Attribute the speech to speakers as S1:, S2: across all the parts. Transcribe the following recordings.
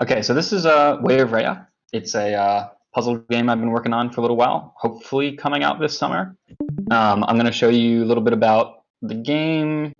S1: Okay, so this is Way of Rhea. It's a puzzle game I've been working on for a little while, hopefully coming out this summer. I'm going to show you a little bit about the game,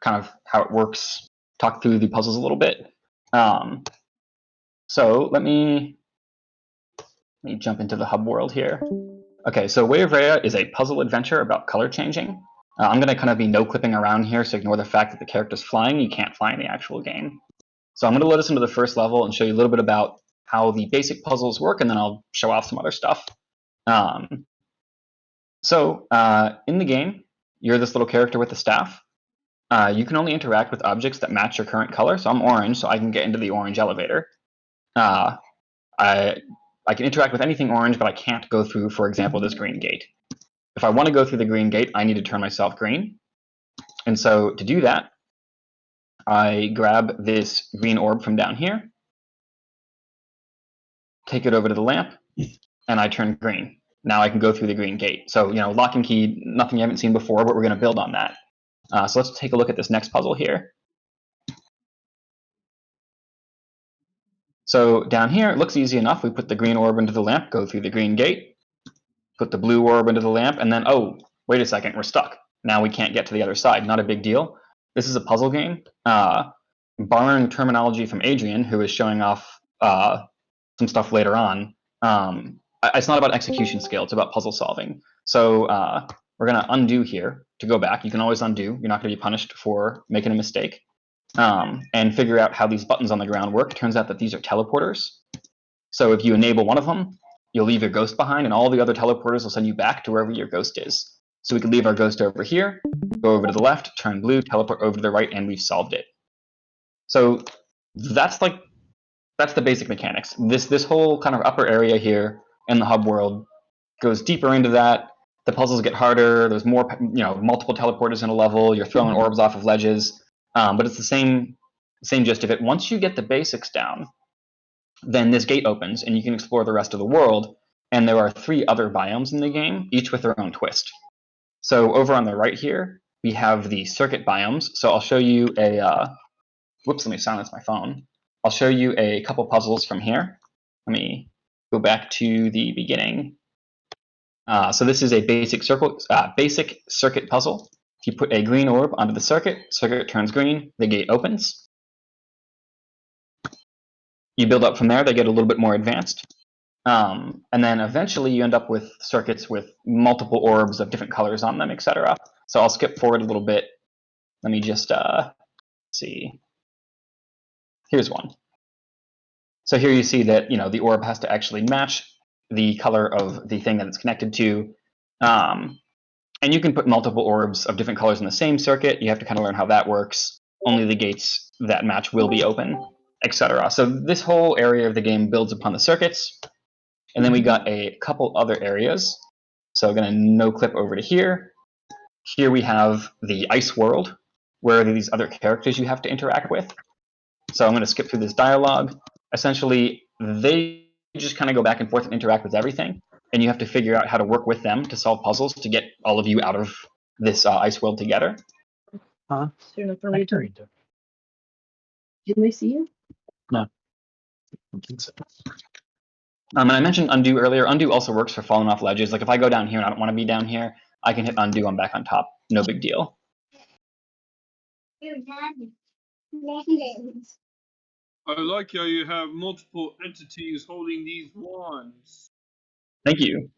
S1: kind of how it works, talk through the puzzles a little bit. So let me jump into the hub world here. Okay, so Way of Rhea is a puzzle adventure about color changing. I'm going to kind of be no-clipping around here, so ignore the fact that the character's flying. You can't fly in the actual game. So I'm going to load us into the first level and show you a little bit about how the basic puzzles work, and then I'll show off some other stuff. In the game, you're this little character with a staff. You can only interact with objects that match your current color. So I'm orange, so I can get into the orange elevator. I can interact with anything orange, but I can't go through, for example, this green gate. If I want to go through the green gate, I need to turn myself green. And so to do that, I grab this green orb from down here, take it over to the lamp, and I turn green. Now I can go through the green gate. So, lock and key, nothing you haven't seen before, but we're going to build on that. So let's take a look at this next puzzle here. So down here, it looks easy enough. We put the green orb into the lamp, go through the green gate, put the blue orb into the lamp, and then, oh, wait a second, we're stuck. Now we can't get to the other side. Not a big deal. This is a puzzle game. Borrowing terminology from Adrian, who is showing off some stuff later on, it's not about execution skill, it's about puzzle solving. So we're going to undo here to go back. You can always undo. You're not going to be punished for making a mistake. And figure out how these buttons on the ground work. It turns out that these are teleporters. So if you enable one of them, you'll leave your ghost behind, and all the other teleporters will send you back to wherever your ghost is. So we could leave our ghost over here, go over to the left, turn blue, teleport over to the right, and we've solved it. So that's the basic mechanics. This whole kind of upper area here in the hub world goes deeper into that. The puzzles get harder. There's more, multiple teleporters in a level. You're throwing orbs off of ledges, but it's the same gist of it. Once you get the basics down, then this gate opens and you can explore the rest of the world. And there are 3 other biomes in the game, each with their own twist. So over on the right here, we have the circuit biomes. So I'll show you a. Whoops, let me silence my phone. I'll show you a couple puzzles from here. Let me go back to the beginning. So this is a basic circuit puzzle. If you put a green orb onto the circuit turns green, the gate opens. You build up from there, they get a little bit more advanced. And then eventually you end up with circuits with multiple orbs of different colors on them, etc. So I'll skip forward a little bit. Let me just see. Here's one. So here you see that the orb has to actually match the color of the thing that it's connected to. And you can put multiple orbs of different colors in the same circuit. You have to kind of learn how that works. Only the gates that match will be open, etc. So this whole area of the game builds upon the circuits. And then we got a couple other areas. So I'm going to no-clip over to here. Here we have the ice world, where these other characters you have to interact with. So I'm going to skip through this dialogue. Essentially, they just kind of go back and forth and interact with everything, and you have to figure out how to work with them to solve puzzles to get all of you out of this ice world together.
S2: Huh? Didn't they see you?
S3: No. I don't think so.
S1: And I mentioned undo earlier. Undo also works for falling off ledges. Like if I go down here and I don't want to be down here, I can hit undo. I'm back on top. No big deal.
S4: I like how you have multiple entities holding these wands.
S1: Thank you.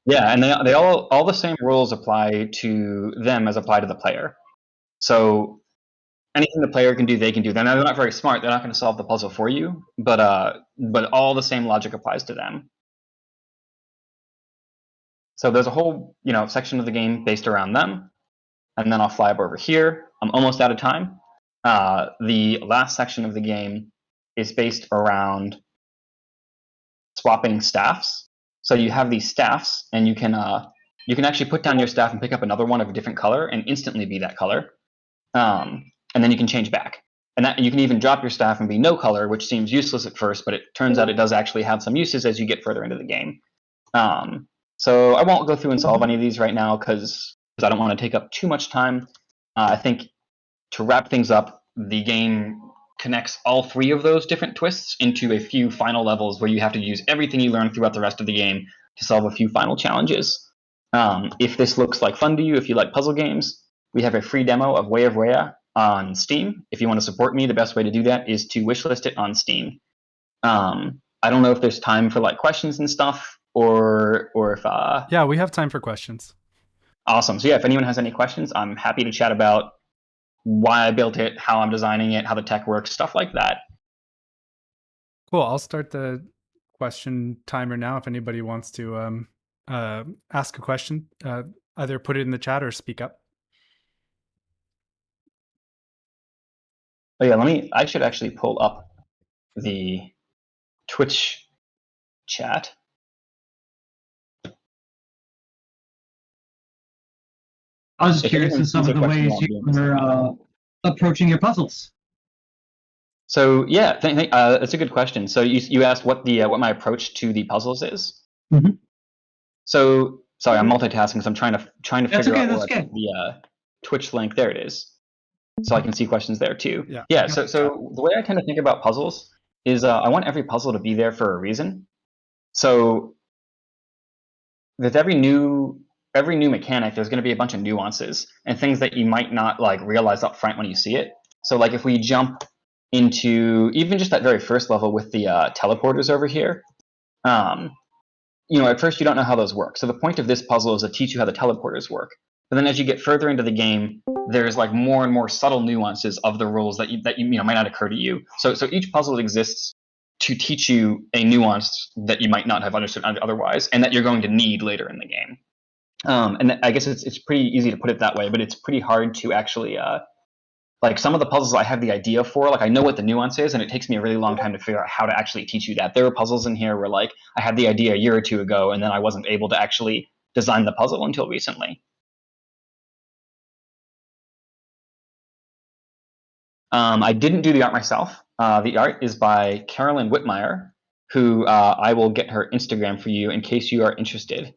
S1: Yeah, and they all the same rules apply to them as apply to the player. So anything the player can do, they can do. They're not very smart. They're not going to solve the puzzle for you, but all the same logic applies to them. So there's a whole section of the game based around them, and then I'll fly up over here. I'm almost out of time. The last section of the game is based around swapping staffs. So you have these staffs, and you can actually put down your staff and pick up another one of a different color and instantly be that color. And then you can change back. And you can even drop your staff and be no color, which seems useless at first, but it turns out it does actually have some uses as you get further into the game. So I won't go through and solve any of these right now because I don't want to take up too much time. I think to wrap things up, the game connects all three of those different twists into a few final levels where you have to use everything you learn throughout the rest of the game to solve a few final challenges. If this looks like fun to you, if you like puzzle games, we have a free demo of Way of Rhea on Steam. If you want to support me, the best way to do that is to wishlist it on Steam. I don't know if there's time for like questions and stuff, or if
S5: Yeah, we have time for questions.
S1: Awesome. So yeah, if anyone has any questions, I'm happy to chat about why I built it, how I'm designing it, how the tech works, stuff like that.
S5: Cool. I'll start the question timer now. If anybody wants to ask a question, either put it in the chat or speak up.
S1: Oh yeah, I should actually pull up the Twitch chat.
S6: I was just curious in some of the ways you were approaching your puzzles.
S1: So yeah, that's a good question. So you asked what my approach to the puzzles is.
S6: Mm-hmm.
S1: So sorry, I'm multitasking. So I'm trying to figure out what the Twitch link. There it is. So I can see questions there too. Yeah. So the way I tend to think about puzzles is I want every puzzle to be there for a reason. So with every new mechanic, there's going to be a bunch of nuances and things that you might not like realize up front when you see it. So like if we jump into even just that very first level with the teleporters over here, at first you don't know how those work. So the point of this puzzle is to teach you how the teleporters work. But then as you get further into the game, there's like more and more subtle nuances of the rules that you might not occur to you. So each puzzle exists to teach you a nuance that you might not have understood otherwise, and that you're going to need later in the game. And I guess it's pretty easy to put it that way, but it's pretty hard to actually like some of the puzzles I have the idea for, like I know what the nuance is, and it takes me a really long time to figure out how to actually teach you that. There are puzzles in here where like I had the idea a year or two ago, and then I wasn't able to actually design the puzzle until recently. I didn't do the art myself. The art is by Carolyn Whitmire, who I will get her Instagram for you in case you are interested.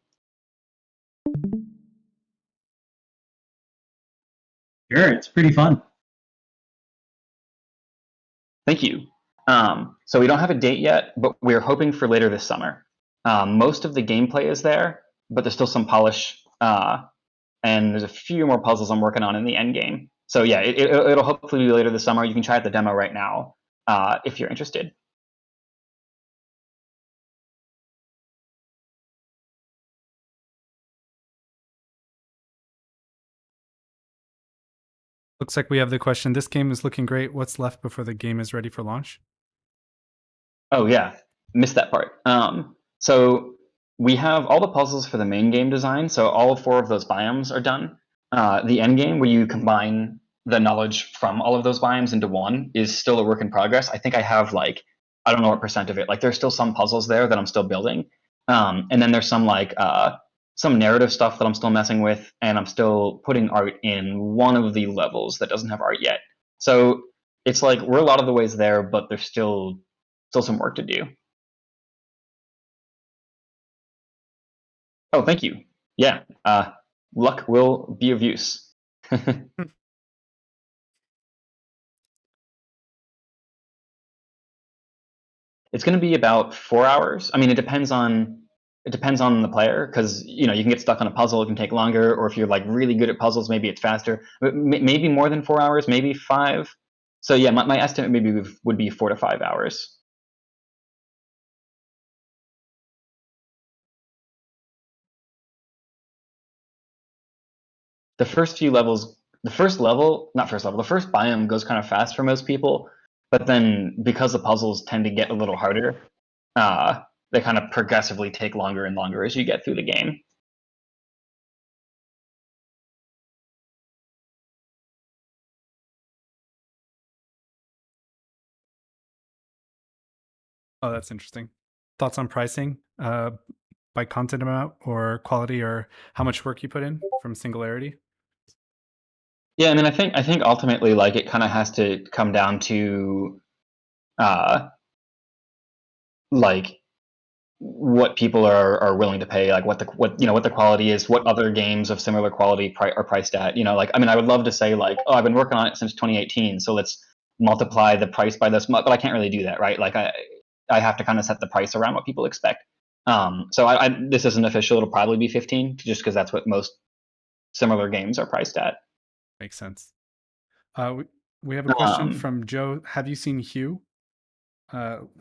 S6: Sure, it's pretty fun.
S1: Thank you. So we don't have a date yet, but we're hoping for later this summer. Most of the gameplay is there, but there's still some polish, and there's a few more puzzles I'm working on in the end game. So yeah, it'll hopefully be later this summer. You can try out the demo right now if you're interested.
S5: Looks like we have the question. This game is looking great. What's left before the game is ready for launch?
S1: Oh yeah, missed that part. So we have all the puzzles for the main game design. So all 4 of those biomes are done. The end game, where you combine the knowledge from all of those biomes into one, is still a work in progress. I think I have like, I don't know what % of it. Like there's still some puzzles there that I'm still building. And then there's some like some narrative stuff that I'm still messing with, and I'm still putting art in one of the levels that doesn't have art yet. So it's like we're a lot of the ways there, but there's still some work to do. Oh, thank you. Yeah, luck will be of use. It's going to be about 4 hours. I mean, it depends on the player, because you can get stuck on a puzzle, it can take longer, or if you're like really good at puzzles, maybe it's faster. Maybe more than 4 hours, maybe 5. So yeah, my estimate maybe would be 4 to 5 hours. The first biome goes kind of fast for most people, but then because the puzzles tend to get a little harder, they kind of progressively take longer and longer as you get through the game.
S5: Oh, that's interesting. Thoughts on pricing by content amount or quality, or how much work you put in from Singularity?
S1: Yeah, I mean, I think ultimately, like, it kind of has to come down to, like, what people are willing to pay, like what the quality is, what other games of similar quality are priced at. Like, I mean, I would love to say like, oh, I've been working on it since 2018, so let's multiply the price by this much, but I can't really do that, right? Like I have to kind of set the price around what people expect. So this isn't official. It'll probably be 15, just because that's what most similar games are priced at.
S5: Makes sense. We have a question from Joe. Have you seen Hue?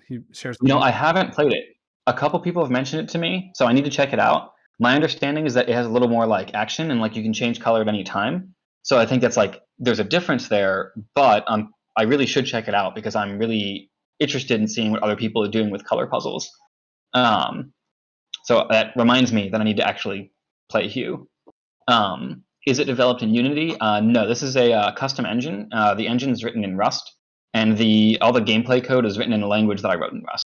S5: He shares.
S1: You know, I haven't played it. A couple people have mentioned it to me, so I need to check it out. My understanding is that it has a little more like action, and like you can change color at any time. So I think that's like there's a difference there, but I really should check it out because I'm really interested in seeing what other people are doing with color puzzles. So that reminds me that I need to actually play Hue. Is it developed in Unity? No, this is a custom engine. The engine is written in Rust, and all the gameplay code is written in a language that I wrote in Rust.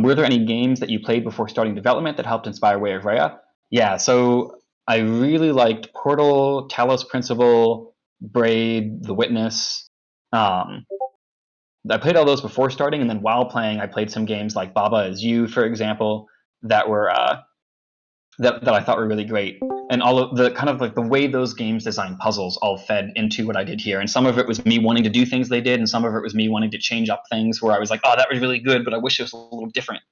S1: Were there any games that you played before starting development that helped inspire Way of Rhea? Yeah, so I really liked Portal, Talos Principle, Braid, The Witness. I played all those before starting, and then while playing, I played some games like Baba Is You, for example, that were that I thought were really great. And all of the kind of like the way those games design puzzles all fed into what I did here. And some of it was me wanting to do things they did, and some of it was me wanting to change up things where I was like, oh, that was really good, but I wish it was a little different.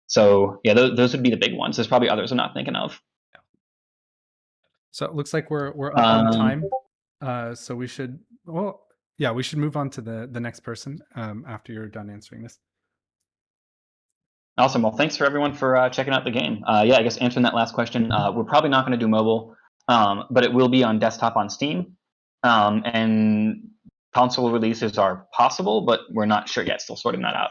S1: So yeah, those would be the big ones. There's probably others I'm not thinking of.
S5: So it looks like we're up on time. So we should we should move on to the next person after you're done answering this.
S1: Awesome. Well, thanks for everyone for checking out the game. Yeah, I guess answering that last question, we're probably not going to do mobile, but it will be on desktop on Steam. And console releases are possible, but we're not sure yet. Still sorting that out.